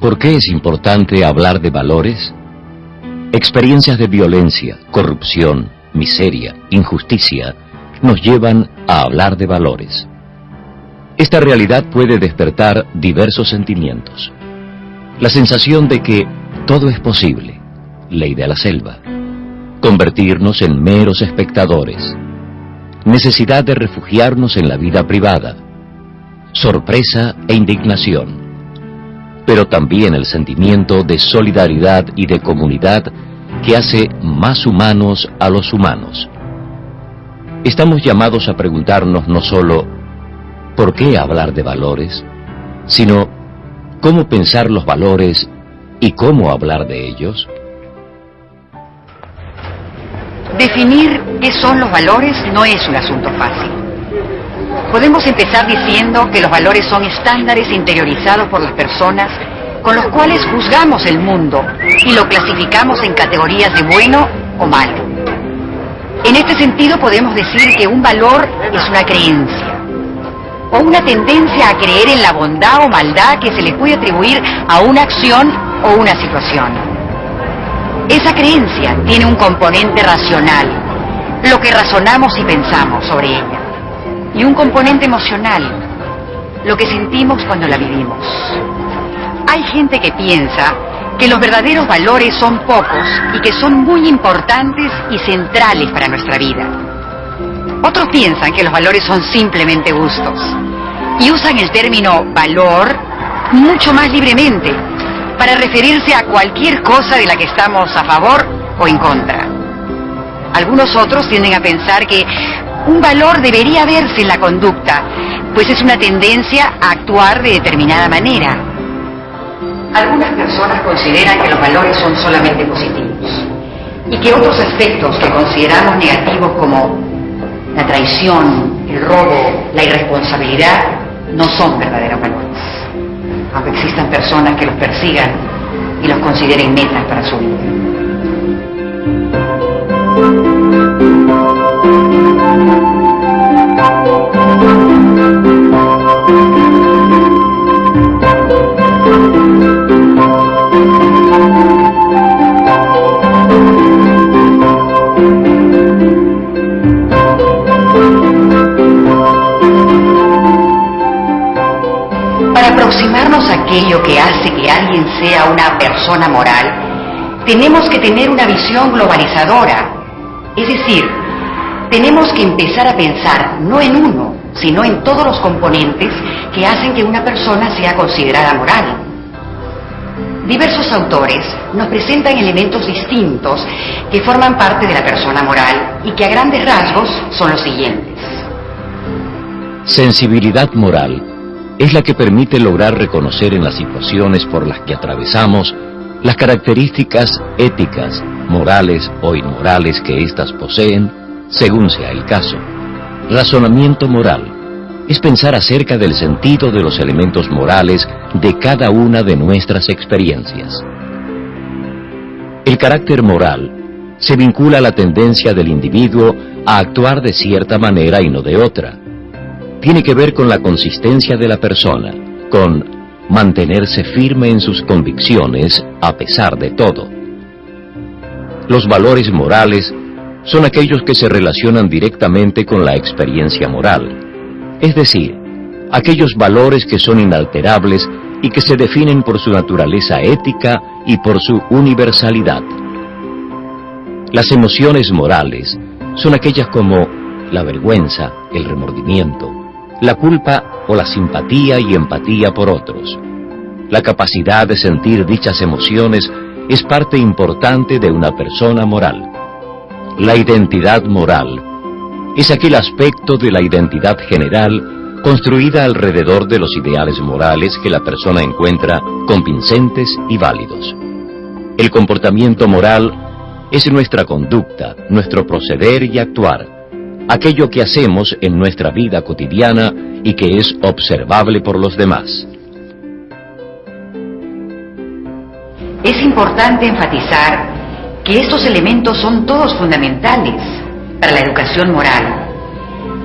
¿Por qué es importante hablar de valores? Experiencias de violencia, corrupción, miseria, injusticia nos llevan a hablar de valores. Esta realidad puede despertar diversos sentimientos. La sensación de que todo es posible, ley de la selva. Convertirnos en meros espectadores. Necesidad de refugiarnos en la vida privada. Sorpresa e indignación. Pero también el sentimiento de solidaridad y de comunidad que hace más humanos a los humanos. Estamos llamados a preguntarnos no solo ¿por qué hablar de valores?, sino ¿cómo pensar los valores y cómo hablar de ellos? Definir qué son los valores no es un asunto fácil. Podemos empezar diciendo que los valores son estándares interiorizados por las personas con los cuales juzgamos el mundo y lo clasificamos en categorías de bueno o malo. En este sentido podemos decir que un valor es una creencia o una tendencia a creer en la bondad o maldad que se le puede atribuir a una acción o una situación. Esa creencia tiene un componente racional, lo que razonamos y pensamos sobre ella, y un componente emocional, lo que sentimos cuando la vivimos. Hay gente que piensa que los verdaderos valores son pocos y que son muy importantes y centrales para nuestra vida. Otros piensan que los valores son simplemente gustos y usan el término valor mucho más libremente para referirse a cualquier cosa de la que estamos a favor o en contra. Algunos otros tienden a pensar que un valor debería verse en la conducta, pues es una tendencia a actuar de determinada manera. Algunas personas consideran que los valores son solamente positivos y que otros aspectos que consideramos negativos como la traición, el robo, la irresponsabilidad no son verdaderos valores, aunque existan personas que los persigan y los consideren metas para su vida. Para aproximarnos a aquello que hace que alguien sea una persona moral, tenemos que tener una visión globalizadora. Es decir, tenemos que empezar a pensar no en uno, sino en todos los componentes que hacen que una persona sea considerada moral. Diversos autores nos presentan elementos distintos que forman parte de la persona moral y que a grandes rasgos son los siguientes. Sensibilidad moral es la que permite lograr reconocer en las situaciones por las que atravesamos las características éticas, morales o inmorales que éstas poseen, según sea el caso. Razonamiento moral es pensar acerca del sentido de los elementos morales de cada una de nuestras experiencias. El carácter moral se vincula a la tendencia del individuo a actuar de cierta manera y no de otra. Tiene que ver con la consistencia de la persona, con mantenerse firme en sus convicciones a pesar de todo. Los valores morales son aquellos que se relacionan directamente con la experiencia moral, es decir, aquellos valores que son inalterables y que se definen por su naturaleza ética y por su universalidad. Las emociones morales son aquellas como la vergüenza, el remordimiento, la culpa o la simpatía y empatía por otros. La capacidad de sentir dichas emociones es parte importante de una persona moral. La identidad moral es aquel aspecto de la identidad general construida alrededor de los ideales morales que la persona encuentra convincentes y válidos. El comportamiento moral es nuestra conducta, nuestro proceder y actuar, aquello que hacemos en nuestra vida cotidiana y que es observable por los demás. Es importante enfatizar que estos elementos son todos fundamentales para la educación moral.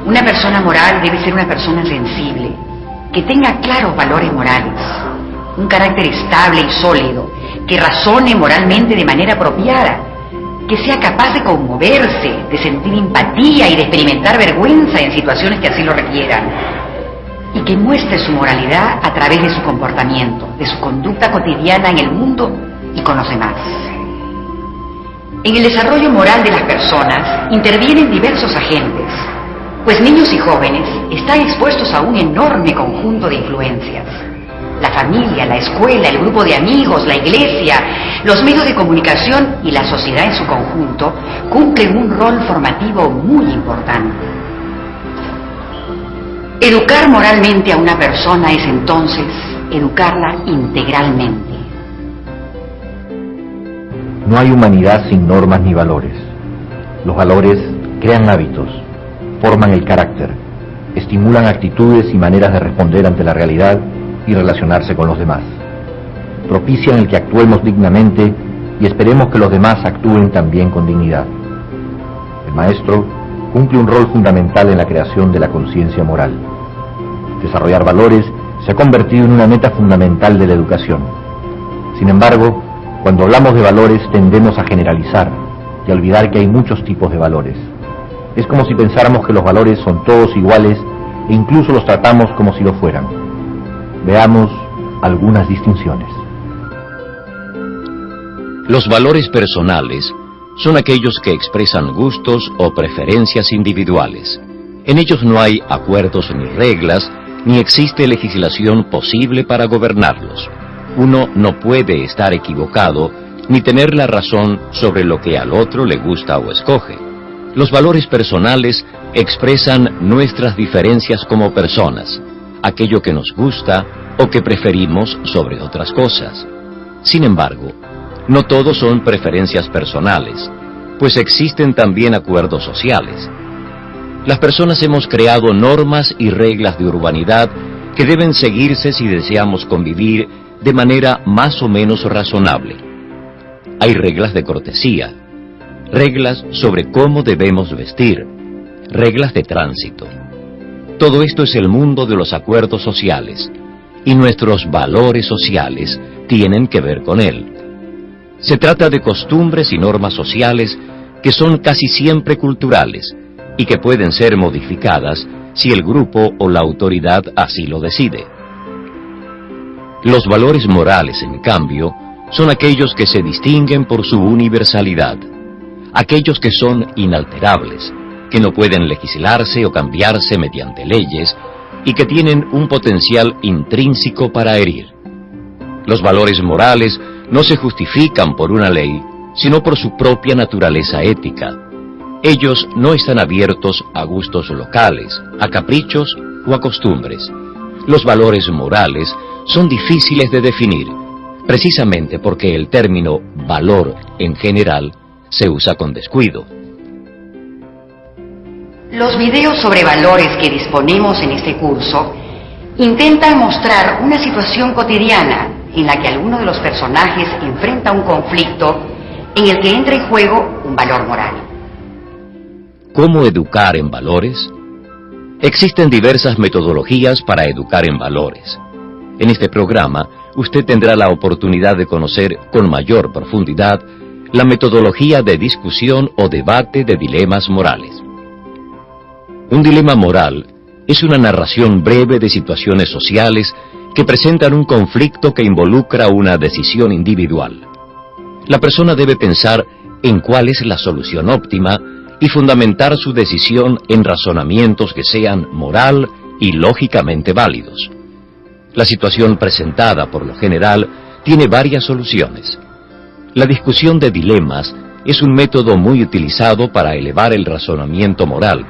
Una persona moral debe ser una persona sensible, que tenga claros valores morales, un carácter estable y sólido, que razone moralmente de manera apropiada, que sea capaz de conmoverse, de sentir empatía y de experimentar vergüenza en situaciones que así lo requieran, y que muestre su moralidad a través de su comportamiento, de su conducta cotidiana en el mundo y con los demás. En el desarrollo moral de las personas intervienen diversos agentes, pues niños y jóvenes están expuestos a un enorme conjunto de influencias. La familia, la escuela, el grupo de amigos, la iglesia, los medios de comunicación y la sociedad en su conjunto cumplen un rol formativo muy importante. Educar moralmente a una persona es entonces educarla integralmente. No hay humanidad sin normas ni valores. Los valores crean hábitos, forman el carácter, estimulan actitudes y maneras de responder ante la realidad y relacionarse con los demás. Propician el que actuemos dignamente y esperemos que los demás actúen también con dignidad. El maestro cumple un rol fundamental en la creación de la conciencia moral. Desarrollar valores se ha convertido en una meta fundamental de la educación. Sin embargo, cuando hablamos de valores tendemos a generalizar y a olvidar que hay muchos tipos de valores. Es como si pensáramos que los valores son todos iguales e incluso los tratamos como si lo fueran. Veamos algunas distinciones. Los valores personales son aquellos que expresan gustos o preferencias individuales. En ellos no hay acuerdos ni reglas, ni existe legislación posible para gobernarlos. Uno no puede estar equivocado ni tener la razón sobre lo que al otro le gusta o escoge. Los valores personales expresan nuestras diferencias como personas, aquello que nos gusta o que preferimos sobre otras cosas. Sin embargo, no todos son preferencias personales, pues existen también acuerdos sociales. Las personas hemos creado normas y reglas de urbanidad que deben seguirse si deseamos convivir de manera más o menos razonable. Hay reglas de cortesía, reglas sobre cómo debemos vestir, reglas de tránsito. Todo esto es el mundo de los acuerdos sociales, y nuestros valores sociales tienen que ver con él. Se trata de costumbres y normas sociales que son casi siempre culturales y que pueden ser modificadas si el grupo o la autoridad así lo decide. Los valores morales, en cambio, son aquellos que se distinguen por su universalidad, aquellos que son inalterables, que no pueden legislarse o cambiarse mediante leyes y que tienen un potencial intrínseco para herir. Los valores morales no se justifican por una ley, sino por su propia naturaleza ética. Ellos no están abiertos a gustos locales, a caprichos o a costumbres. Los valores morales son difíciles de definir, precisamente porque el término valor en general se usa con descuido. Los videos sobre valores que disponemos en este curso intentan mostrar una situación cotidiana en la que alguno de los personajes enfrenta un conflicto en el que entra en juego un valor moral. ¿Cómo educar en valores? Existen diversas metodologías para educar en valores. En este programa, usted tendrá la oportunidad de conocer con mayor profundidad la metodología de discusión o debate de dilemas morales. Un dilema moral es una narración breve de situaciones sociales que presentan un conflicto que involucra una decisión individual. La persona debe pensar en cuál es la solución óptima y fundamentar su decisión en razonamientos que sean moral y lógicamente válidos. La situación presentada, por lo general, tiene varias soluciones. La discusión de dilemas es un método muy utilizado para elevar el razonamiento moral.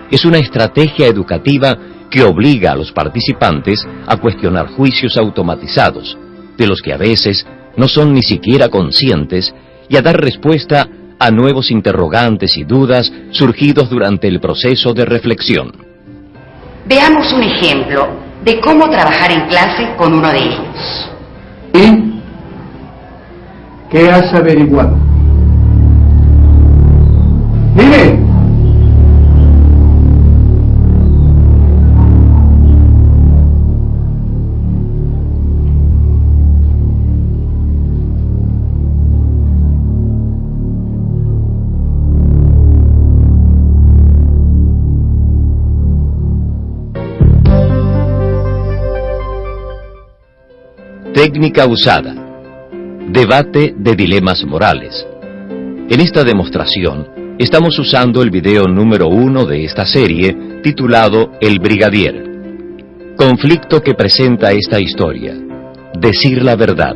Es una estrategia educativa que obliga a los participantes a cuestionar juicios automatizados, de los que a veces no son ni siquiera conscientes, y a dar respuesta a nuevos interrogantes y dudas surgidos durante el proceso de reflexión. Veamos un ejemplo de cómo trabajar en clase con uno de ellos. ¿Y qué has averiguado? ¡Dime! Técnica usada: debate de dilemas morales. En esta demostración estamos usando el video número 1 de esta serie, titulado El Brigadier. Conflicto que presenta esta historia: decir la verdad,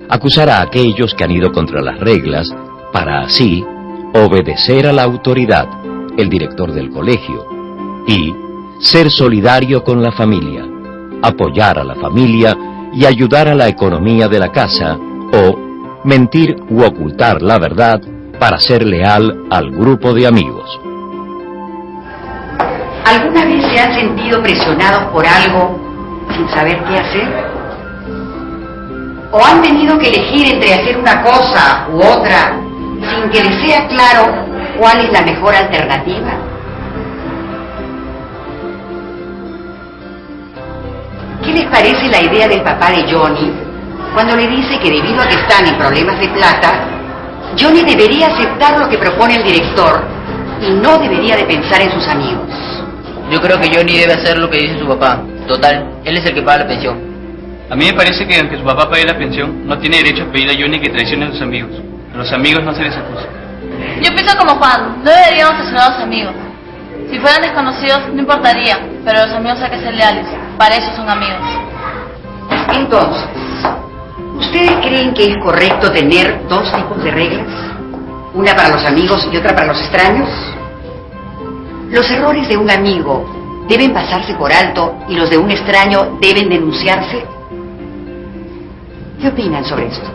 acusar a aquellos que han ido contra las reglas, para así obedecer a la autoridad, el director del colegio, y ser solidario con la familia, apoyar a la familia y ayudar a la economía de la casa, o mentir u ocultar la verdad para ser leal al grupo de amigos. ¿Alguna vez se han sentido presionados por algo sin saber qué hacer? ¿O han tenido que elegir entre hacer una cosa u otra sin que les sea claro cuál es la mejor alternativa? ¿Qué les parece la idea del papá de Johnny cuando le dice que debido a que están en problemas de plata, Johnny debería aceptar lo que propone el director y no debería de pensar en sus amigos? Yo creo que Johnny debe hacer lo que dice su papá. Total, él es el que paga la pensión. A mí me parece que aunque su papá pague la pensión, no tiene derecho a pedir a Johnny que traicione a sus amigos. A los amigos no se les acusa. Yo pienso como Juan, no deberíamos traicionar a los amigos. Si fueran desconocidos no importaría, pero los amigos hay que ser leales, para eso son amigos. Entonces, ¿ustedes creen que es correcto tener dos tipos de reglas? ¿Una para los amigos y otra para los extraños? ¿Los errores de un amigo deben pasarse por alto y los de un extraño deben denunciarse? ¿Qué opinan sobre esto?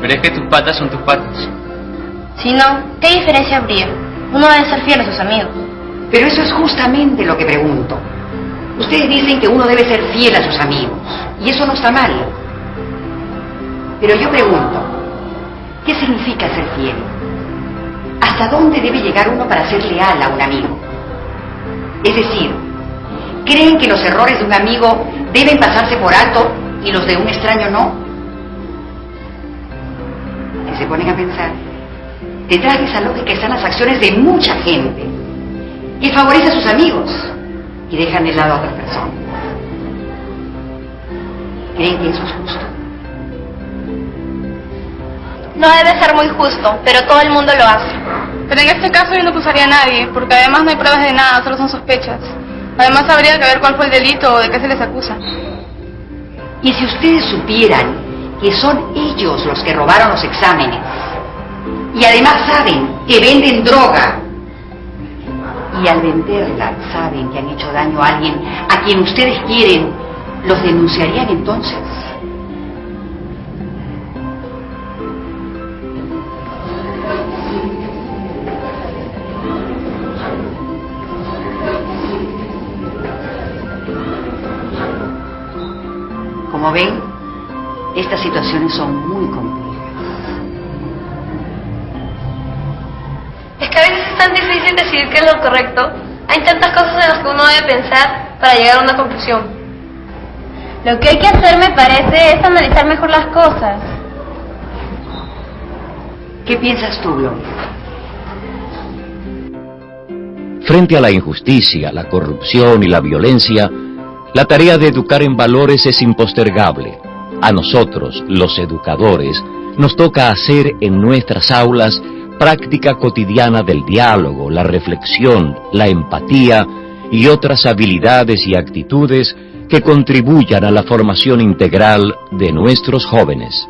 Pero es que tus patas son tus patas. Si no, ¿qué diferencia habría? Uno debe ser fiel a sus amigos. Pero eso es justamente lo que pregunto. Ustedes dicen que uno debe ser fiel a sus amigos, y eso no está mal. Pero yo pregunto, ¿qué significa ser fiel? ¿Hasta dónde debe llegar uno para ser leal a un amigo? Es decir, ¿creen que los errores de un amigo deben pasarse por alto y los de un extraño no? Que se ponen a pensar, detrás de esa lógica están las acciones de mucha gente que favorece a sus amigos y dejan de lado a otras personas. ¿Creen que eso es justo? No debe ser muy justo, pero todo el mundo lo hace. Pero en este caso yo no acusaría a nadie, porque además no hay pruebas de nada, solo son sospechas. Además habría que ver cuál fue el delito o de qué se les acusa. Y si ustedes supieran que son ellos los que robaron los exámenes, y además saben que venden droga, y al venderla saben que han hecho daño a alguien a quien ustedes quieren, ¿los denunciarían entonces? Como ven, estas situaciones son muy complejas. Es que a veces es tan difícil decidir qué es lo correcto. Hay tantas cosas en las que uno debe pensar para llegar a una conclusión. Lo que hay que hacer, me parece, es analizar mejor las cosas. ¿Qué piensas tú, Gloria? Frente a la injusticia, la corrupción y la violencia, la tarea de educar en valores es impostergable. A nosotros, los educadores, nos toca hacer en nuestras aulas práctica cotidiana del diálogo, la reflexión, la empatía y otras habilidades y actitudes que contribuyan a la formación integral de nuestros jóvenes.